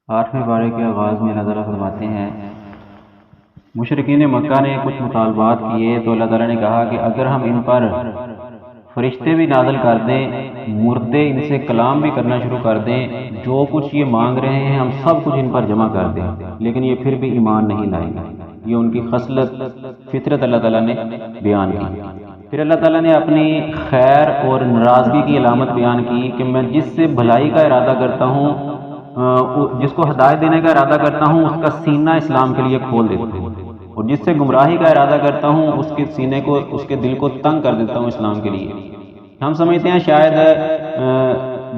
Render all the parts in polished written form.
8ویں پارے کے آغاز میں اللہ تعالیٰ فرماتے ہیں، مشرکین مکہ نے کچھ مطالبات کیے تو اللہ تعالیٰ نے کہا کہ اگر ہم ان پر فرشتے بھی نازل کر دیں، مردے ان سے کلام بھی کرنا شروع کر دیں، جو کچھ یہ مانگ رہے ہیں ہم سب کچھ ان پر جمع کر دیں، لیکن یہ پھر بھی ایمان نہیں لائیں گے۔ یہ ان کی خصلت فطرت اللہ تعالیٰ نے بیان کی۔ پھر اللہ تعالیٰ نے اپنی خیر اور ناراضگی کی علامت بیان کی کہ میں جس سے بھلائی کا ارادہ کرتا ہوں، جس کو ہدایت دینے کا ارادہ کرتا ہوں، اس کا سینہ اسلام کے لیے کھول دیتا ہوں، اور جس سے گمراہی کا ارادہ کرتا ہوں اس کے سینے کو، اس کے دل کو تنگ کر دیتا ہوں اسلام کے لیے۔ ہم سمجھتے ہیں شاید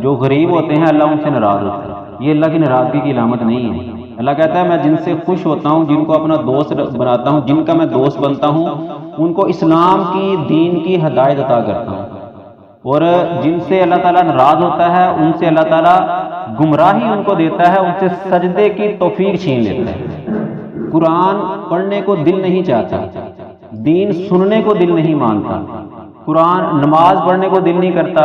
جو غریب ہوتے ہیں اللہ ان سے ناراض ہوتا ہے، یہ اللہ کی ناراضگی کی علامت نہیں ہے۔ اللہ کہتا ہے میں جن سے خوش ہوتا ہوں، جن کو اپنا دوست بناتا ہوں، جن کا میں دوست بنتا ہوں، ان کو اسلام کی، دین کی ہدایت عطا کرتا ہوں، اور جن سے اللہ تعالیٰ ناراض ہوتا ہے ان سے اللہ تعالیٰ گمراہی ان کو دیتا ہے، ان سے سجدے کی توفیق چھین لیتا ہے۔ قرآن پڑھنے کو دل نہیں چاہتا، دین سننے کو دل نہیں مانتا، قرآن نماز پڑھنے کو دل نہیں کرتا،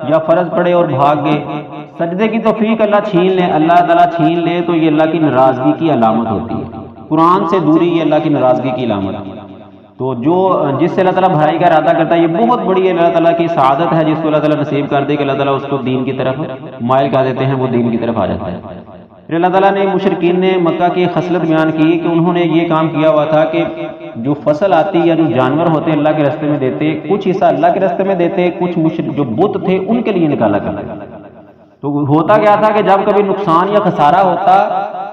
یا فرض پڑھے اور بھاگ گئے، سجدے کی توفیق اللہ چھین لے، اللہ تعالیٰ چھین لے تو یہ اللہ کی ناراضگی کی علامت ہوتی ہے۔ قرآن سے دوری یہ اللہ کی ناراضگی کی علامت ہے۔ تو جس سے اللہ تعالیٰ بھلائی کا ارادہ کرتا ہے، یہ بہت بڑی اللہ تعالیٰ کی سعادت ہے، جس کو اللہ تعالیٰ نصیب کر دے کہ اللہ تعالیٰ اس کو دین کی طرف مائل کر دیتے ہیں، وہ دین کی طرف آ جاتا ہے۔ پھر اللہ تعالیٰ نے مشرکین نے مکہ کی خصلت بیان کی کہ انہوں نے یہ کام کیا ہوا تھا کہ جو فصل آتی یا جو جانور ہوتے اللہ کے راستے میں دیتے، کچھ حصہ اللہ کے راستے میں دیتے، کچھ جو بت تھے ان کے لیے نکالا کرتے۔ تو ہوتا کیا تھا کہ جب کبھی نقصان یا خسارہ ہوتا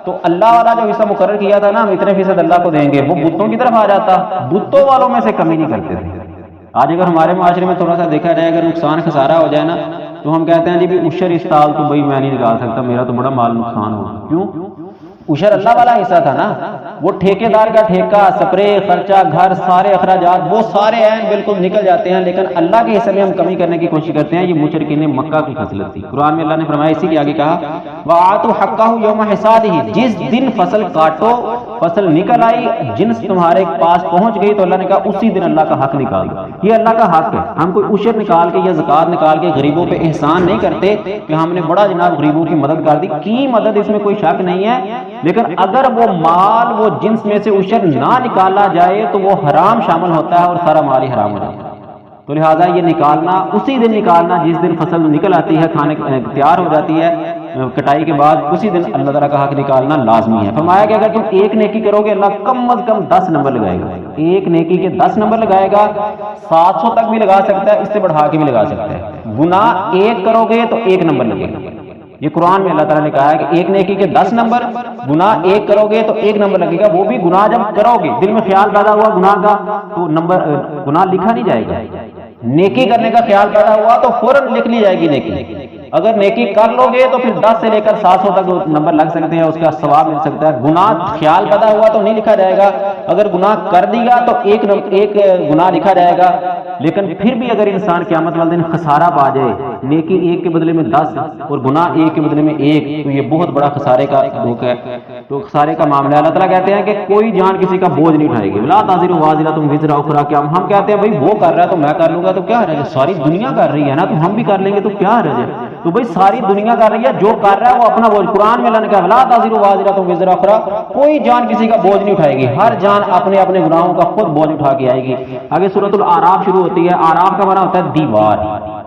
تو اللہ والا جو حصہ مقرر کیا تھا نا، ہم اتنے فیصد اللہ کو دیں گے، وہ بتوں کی طرف آ جاتا، بتوں والوں میں سے کمی نہیں کرتے تھے۔ آج اگر ہمارے معاشرے میں تھوڑا سا دیکھا جائے، اگر نقصان خسارہ ہو جائے نا تو ہم کہتے ہیں جی بھی عشر اس سال تو بھائی میں نہیں نکال سکتا، میرا تو بڑا مال نقصان ہوگا۔ کیوں؟ عشر اللہ والا حصہ تھا نا، وہ ٹھیکیدار کا ٹھیکہ، سپرے، خرچہ، گھر، سارے اخراجات وہ سارے عین بالکل نکل جاتے ہیں، لیکن اللہ کے حصے میں ہم کمی کرنے کی کوشش کرتے ہیں۔ یہ مشرکین مکہ کی خصلت تھی۔ قرآن میں اللہ نے فرمایا، اسی کے آگے کہا وَآتُوا حَقَّهُ يَوْمَ حِصَادِهِ، جس دن فصل کاٹو، فصل نکل آئی، جنس تمہارے پاس پہنچ گئی تو اللہ نے کہا اسی دن اللہ کا حق نکال دو۔ یہ اللہ کا حق ہے، ہم کوئی عشر نکال کے یا زکوٰۃ نکال کے غریبوں پہ احسان نہیں کرتے کہ ہم نے بڑا جناب غریبوں کی مدد کر دی، کی مدد اس میں کوئی شک نہیں ہے، لیکن اگر وہ مال وہ جنس میں سے عشر نہ نکالا جائے تو وہ حرام شامل ہوتا ہے اور سارا مال ہی حرام ہو جاتا ہے۔ تو لہٰذا یہ نکالنا اسی دن نکالنا جس دن فصل نکل آتی ہے، کھانے تیار ہو جاتی ہے، کٹائی کے بعد اسی دن اللہ تعالیٰ کا حق نکالنا لازمی ہے۔ فرمایا کہ اگر تم ایک نیکی کرو گے اللہ کم از کم 10 نمبر لگائے گا، ایک نیکی کے 10 نمبر لگائے گا، 700 تک بھی لگا سکتا ہے، اس سے بڑھا کے بھی لگا سکتا ہے۔ گناہ ایک کرو گے تو 1 نمبر لگے گا۔ یہ قرآن میں اللہ تعالیٰ نے کہا ہے کہ ایک نیکی کے 10 نمبر، گناہ ایک کرو گے تو 1 نمبر لگے گا۔ وہ بھی گناہ جب کرو گے، دل میں خیال پیدا ہوا گناہ کا تو گناہ لکھا نہیں جائے گا۔ نیکی کرنے کا خیال پیدا ہوا تو فوراً لکھ لی جائے گی نیکی۔ اگر نیکی کر لو گے تو پھر 10 سے لے کر 700 تک نمبر لگ سکتے ہیں، اس کا ثواب مل سکتا ہے۔ گناہ خیال پیدا ہوا تو نہیں لکھا جائے گا، اگر گناہ کر دیا تو ایک گناہ لکھا جائے گا، لیکن پھر بھی اگر انسان قیامت والے دن خسارہ پا جائے، نیکی 1 کے بدلے میں 10 اور گناہ 1 کے بدلے میں 1، تو یہ بہت بڑا خسارے کا دھوکہ ہے، تو خسارے کا معاملہ ہے۔ اللہ تعالیٰ کہتے ہیں کہ کوئی جان کسی کا بوجھ نہیں اٹھائے گی، لا تزر وازرۃ وزر اخری۔ کیا ہم کہتے ہیں بھائی وہ کر رہا ہے تو میں کر لوں گا تو کیا حرج ہے، ساری دنیا کر رہی ہے نا تو ہم بھی کر لیں گے تو کیا حرج ہے۔ تو بھائی ساری دنیا کر رہی ہے، جو کر رہا ہے وہ اپنا بوجھ، قرآن میں اللہ نے کہا لا تزر وازرۃ وزر اخری، کوئی جان کسی کا بوجھ نہیں اٹھائے گی، ہر جان اپنے اپنے گناہوں کا خود بوجھ اٹھا کے آئے گی۔ آگے سورۃ الاعراف شروع ہوتی ہے۔ اعراف کا معنی ہوتا ہے دیوار،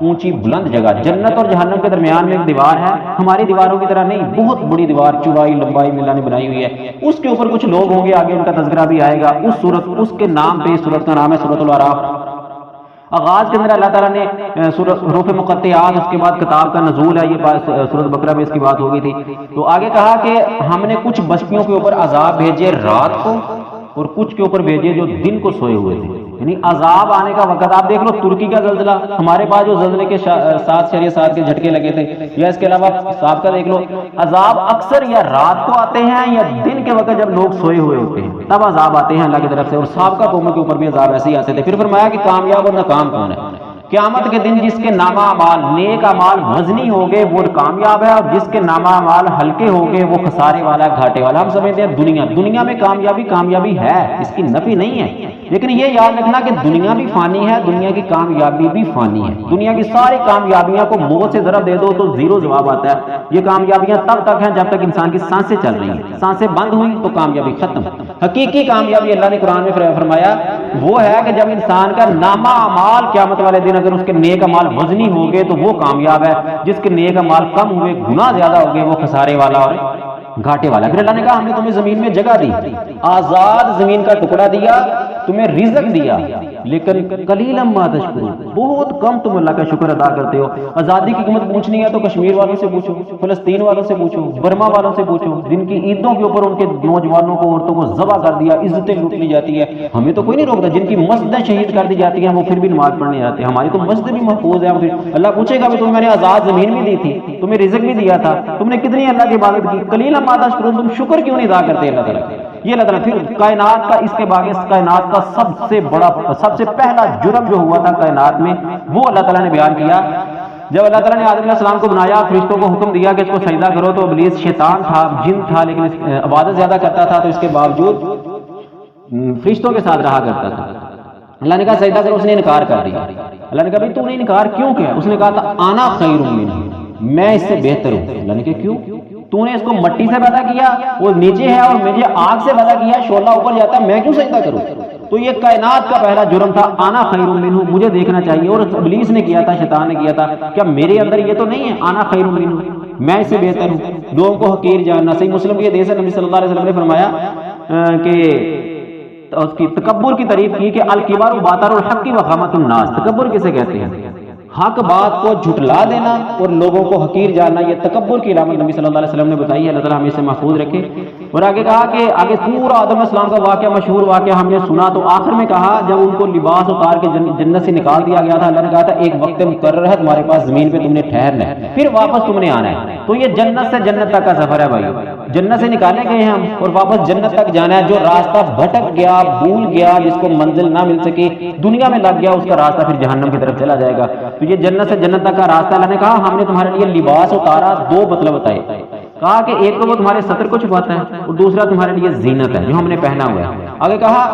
اونچی بلند جگہ۔ جنت اور جہنم کے درمیان میں ایک دیوار ہے، ہماری دیواروں کی طرح نہیں، بہت بڑی دیوار، چوڑائی لمبائی میں اللہ نے بنائی ہوئی ہے۔ اس کے اوپر کچھ لوگ ہوں گے، آگے ان کا تذکرہ بھی آئے گا۔ اس کے نام پہ اس سورت کا نام ہے سورۃ الاعراف۔ آغاز کے اندر اللہ تعالیٰ نے حروف مقطعات، اس کے بعد کتاب کا نزول ہے، یہ سورۃ بقرہ میں اس کی بات ہو گئی تھی۔ تو آگے کہا کہ ہم نے کچھ بستیوں کے اوپر عذاب بھیجے رات کو اور کچھ کے اوپر بھیجے جو دن کو سوئے ہوئے تھے، یعنی عذاب آنے کا وقت۔ آپ دیکھ لو ترکی کا زلزلہ، ہمارے پاس جو زلزلے کے 7.7 کے جھٹکے لگے تھے، یا اس کے علاوہ سابقہ دیکھ لو، عذاب اکثر یا رات کو آتے ہیں یا دن کے وقت جب لوگ سوئے ہوئے ہوتے ہیں تب عذاب آتے ہیں اللہ کی طرف سے، اور سابقہ قوموں کے اوپر بھی عذاب ایسے ہی آتے تھے۔ پھر فرمایا کہ کامیاب اور ناکام کون ہے، قیامت کے دن جس کے نامہ اعمال نیک اعمال وزنی ہو گئے وہ کامیاب ہے، اور جس کے نامہ اعمال ہلکے ہو گئے وہ خسارے والا گھاٹے والا۔ ہم سمجھتے ہیں دنیا میں کامیابی ہے، اس کی نفی نہیں ہے، لیکن یہ یاد رکھنا کہ دنیا بھی فانی ہے، دنیا کی کامیابی بھی فانی ہے۔ دنیا کی ساری کامیابیاں کو موت سے ضرب دے دو تو زیرو جواب آتا ہے۔ یہ کامیابیاں تب تک ہیں جب تک انسان کی سانسیں چل رہی ہیں، سانسیں بند ہوئی تو کامیابی ختم۔ حقیقی کامیابی اللہ نے قرآن میں فرمایا وہ ہے کہ جب انسان کا نامہ اعمال قیامت والے دن اگر اس کے نیک اعمال وزنی ہو گئے تو وہ کامیاب ہے، جس کے نیک اعمال کم ہوئے، گناہ زیادہ ہو گئے، وہ خسارے والا اور گھاٹے والا۔ پھر اللہ نے کہا ہم نے تمہیں زمین میں جگہ دی، آزاد زمین کا ٹکڑا دیا، تمہیں رزق دیا، لیکن قلیلا ما تشکرون، بہت کم تم اللہ کا شکر ادا کرتے ہو۔ آزادی کی قیمت پوچھنی ہے تو کشمیر والوں سے پوچھو، فلسطین والوں سے پوچھو، برما والوں سے پوچھو، جن کی عیدوں کے اوپر ان کے نوجوانوں کو عورتوں کو ذبح کر دیا، عزتیں لوٹ لی جاتی ہے، ہمیں تو کوئی نہیں روکتا۔ جن کی مسجدیں شہید کر دی جاتی ہیں وہ پھر بھی نماز پڑھنے جاتے ہیں، ہماری تو مسجد بھی محفوظ ہے۔ پھر اللہ پوچھے گا تمہیں میں نے آزاد زمین بھی دی تھی، تمہیں رزق بھی دیا تھا، تم نے کتنی اللہ کی عبادت کی، قلیلا ما تشکرون، تم شکر کیوں نہیں ادا کرتے اللہ تعالیٰ؟ یہ اللہ تعالیٰ پھر کائنات کا، اس کے بعد اس کائنات کا سب سے پہلا جرم جو ہوا تھا کائنات میں وہ اللہ تعالیٰ نے بیان کیا۔ جب اللہ تعالیٰ نے آدم علیہ السلام کو بنایا، فرشتوں کو حکم دیا کہ اس کو سجدہ کرو، تو ابلیس شیطان تھا، جن تھا، لیکن عبادت زیادہ کرتا تھا، تو اس کے باوجود فرشتوں کے ساتھ رہا کرتا تھا۔ اللہ نے کہا سجدہ کرو، اس نے انکار کر دیا۔ اللہ نے کہا بھائی تو نے انکار کیوں کیا؟ اس نے کہا تھا انا خیر منہ، میں اس سے بہتر ہوں۔ اللہ نے کہا کیوں؟ تو نے اس کو مٹی سے پیدا کیا، وہ نیچے ہے، اور مجھے آگ سے پیدا کیا، شعلہ اوپر جاتا ہے، میں کیوں سجدہ کروں؟ تو یہ کائنات کا پہلا جرم تھا، انا خیر منہ، مجھے دیکھنا چاہیے۔ اور ابلیس نے کیا تھا، شیطان نے کیا تھا، کیا میرے اندر یہ تو نہیں ہے انا خیر منہ، میں اس سے بہتر ہوں، لوگوں کو حقیر جاننا۔ صحیح مسلم کی حدیث ہے، نبی صلی اللہ علیہ وسلم نے فرمایا کہ اس کی تکبر کی تعریف کی کہ الکبر باطر الحق وخامۃ الناس، تکبر کسے کہتے ہیں؟ حق بات کو جھٹلا دینا اور لوگوں کو حقیر جاننا، یہ تکبر کی علامت نبی صلی اللہ علیہ وسلم نے بتائی ہے۔ اللہ تعالیٰ ہمیں اسے محفوظ رکھے۔ اور آگے کہا کہ آگے پورا آدم علیہ السلام کا واقعہ، مشہور واقعہ ہم نے سنا، تو آخر میں کہا جب ان کو لباس اتار کے جنت سے نکال دیا گیا تھا، اللہ نے کہا تھا ایک وقت مقرر ہے تمہارے پاس زمین پہ، تم نے ٹھہرنا ہے، پھر واپس تم نے آنا ہے۔ تو یہ جنت سے جنت تک کا سفر ہے بھائی، جنت سے نکالے گئے ہم اور واپس جنت تک جانا ہے۔ جو راستہ بھٹک گیا، بھول گیا، جس کو منزل نہ مل سکی، دنیا میں لگ گیا، اس کا راستہ پھر جہنم کی طرف چلا جائے گا۔ تو یہ جنت سے جنت تک کا راستہ، اللہ نے کہا ہم نے تمہارے لیے لباس اتارا، دو مطلب بتائے، کہا کہ ایک تو وہ تمہارے ستر کو چھپاتا ہے، اور دوسرا تمہارے لیے زینت ہے جو ہم نے پہنا ہوا ہے۔ آگے کہا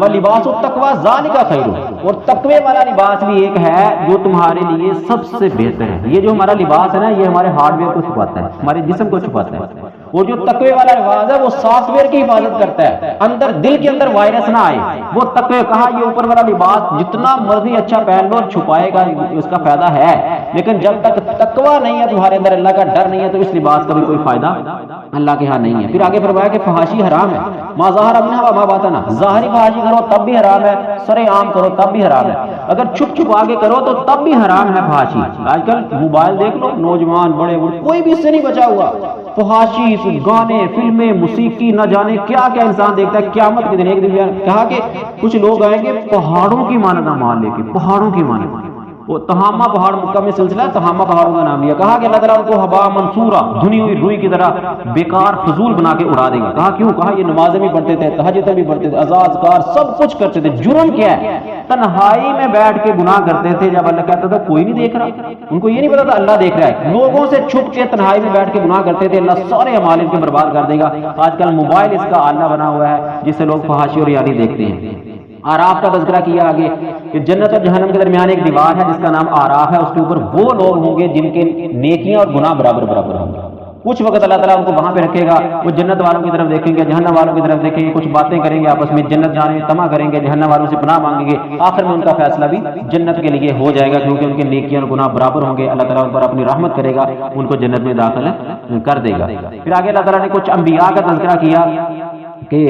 وَلِبَاسُ التَّقْوَىٰ ذَٰلِكَ خَيْرٌ، اور تقوی والا لباس بھی ایک ہے جو تمہارے لیے سب سے بہتر ہے۔ یہ جو ہمارا لباس ہے نا، یہ ہمارے ہارڈ ویئر کو چھپاتا ہے، ہمارے جسم کو چھپاتا ہے، اور جو تقوی والا لباس ہے وہ سافٹ ویئر کی حفاظت کرتا ہے، اندر دل کے اندر وائرس نہ آئے۔ وہ تقوی، کہا یہ اوپر والا لباس جتنا مرضی اچھا پہن لو، چھپائے گا، اس کا فائدہ ہے، لیکن جب تک تقوی نہیں ہے تمہارے اندر، اللہ کا ڈر نہیں ہے، تو اس لباس کا بھی کوئی فائدہ اللہ کے ہاں نہیں ہے۔ پھر آگے فرمایا کہ فحاشی حرام ہے، ما ظاہر منہا وما باطن، ظاہری فحاشی کرو تب بھی حرام ہے، سرے عام کرو تب بھی حرام ہے، اگر چھپ چھپ آگے کرو تو تب بھی حرام ہے فحاشی۔ آج کل موبائل دیکھ لو، نوجوان بڑے کوئی بھی اس سے نہیں بچا ہوا، فحاشی، گانے، فلمیں، موسیقی، نہ جانے کیا کیا انسان دیکھتا ہے۔ قیامت کے دن ایک دن کہا کہ کچھ لوگ آئیں گے پہاڑوں کی مانند اعمال لے کے، پہاڑوں کی مانند، وہ تہامہ پہاڑ، مکہ میں سلسلہ تہامہ پہاڑوں کا نام لیا، کہا کہ اللہ تعالیٰ ان کو ہوا منصورہ، دھنی ہوئی روئی کی طرح بیکار فضول بنا کے اڑا دے گا۔ کہا کیوں؟ کہا یہ نمازیں بھی پڑھتے تھے، تہجدیں بھی پڑھتے تھے، اذکار سب کچھ کرتے تھے، جرم کیا ہے؟ تنہائی میں بیٹھ کے گناہ کرتے تھے، جب اللہ کہتا تھا کوئی نہیں دیکھ رہا، ان کو یہ نہیں پتا تھا اللہ دیکھ رہا ہے، لوگوں سے چھپ کے تنہائی میں بیٹھ کے گناہ کرتے تھے، اللہ سارے اعمال ان کے برباد کر دے گا۔ آج کل موبائل اس کا آلہ بنا ہوا ہے جس سے لوگ فحاشی اور یاری دیکھتے ہیں۔ آراف کا تذکرہ کیا آگے کہ جنت اور جہنم کے درمیان ایک دیوار ہے جس کا نام آراف ہے، اس کے اوپر وہ لوگ ہوں گے جن کے نیکیاں اور گناہ برابر برابر ہوں گے۔ کچھ وقت اللہ تعالیٰ ان کو وہاں پہ رکھے گا، وہ جنت والوں کی طرف دیکھیں گے، جہنم والوں کی طرف دیکھیں گے، کچھ باتیں کریں گے آپس میں، جنت جانے میں طمع کریں گے، جہنم والوں سے پناہ مانگیں گے، آخر میں ان کا فیصلہ بھی جنت کے لیے ہو جائے گا، کیونکہ ان کے نیکیاں اور گناہ برابر ہوں گے۔ اللہ تعالیٰ ان پر اپنی رحمت کرے گا، ان کو جنت میں داخل کر دے گا۔ پھر آگے اللہ تعالیٰ نے کچھ انبیاء کا تذکرہ کیا کہ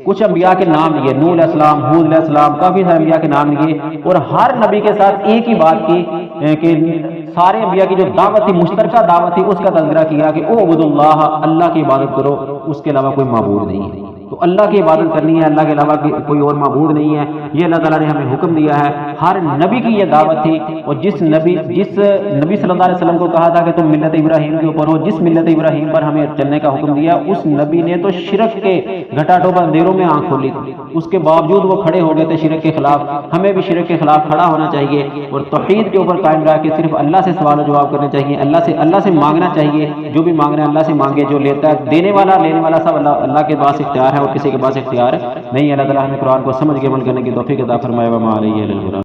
کچھ انبیاء کے نام لیے، نوح علیہ السلام، ہود علیہ السلام، کافی سارے انبیاء کے نام لیے، اور ہر نبی کے ساتھ ایک ہی بات کی کہ سارے انبیاء کی جو دعوت تھی، مشترکہ دعوت تھی، اس کا تذکرہ کیا کہ اعبدوا اللہ، اللہ کی عبادت کرو، اس کے علاوہ کوئی معبود نہیں ہے۔ تو اللہ کی عبادت کرنی ہے، اللہ کے علاوہ کوئی اور معبود نہیں ہے، یہ اللہ تعالیٰ نے ہمیں حکم دیا ہے۔ ہر نبی کی یہ دعوت تھی، اور جس نبی صلی اللہ علیہ وسلم کو کہا تھا کہ تم ملت ابراہیم کے اوپر ہو، جس ملت ابراہیم پر ہمیں چلنے کا حکم دیا، اس نبی نے تو شرک کے گھٹا ٹوپا اندھیروں میں آنکھ کھولی تھی، اس کے باوجود وہ کھڑے ہو گئے تھے شرک کے خلاف۔ ہمیں بھی شرک کے خلاف کھڑا ہونا چاہیے اور توحید کے اوپر قائم رہ کے صرف اللہ سے سوال و جواب کرنے چاہیے، اللہ سے مانگنا چاہیے، جو بھی مانگنا ہے اللہ سے مانگے، جو لیتا ہے دینے والا لینے والا سب اللہ کے پاس اختیار ہے، اور کسی کے پاس اختیار نہیں۔ اللہ تعالیٰ ہمیں قرآن کو سمجھ کے عمل کرنے کی توفیق عطا فرمائے۔ وما علیہ الا البلاغ۔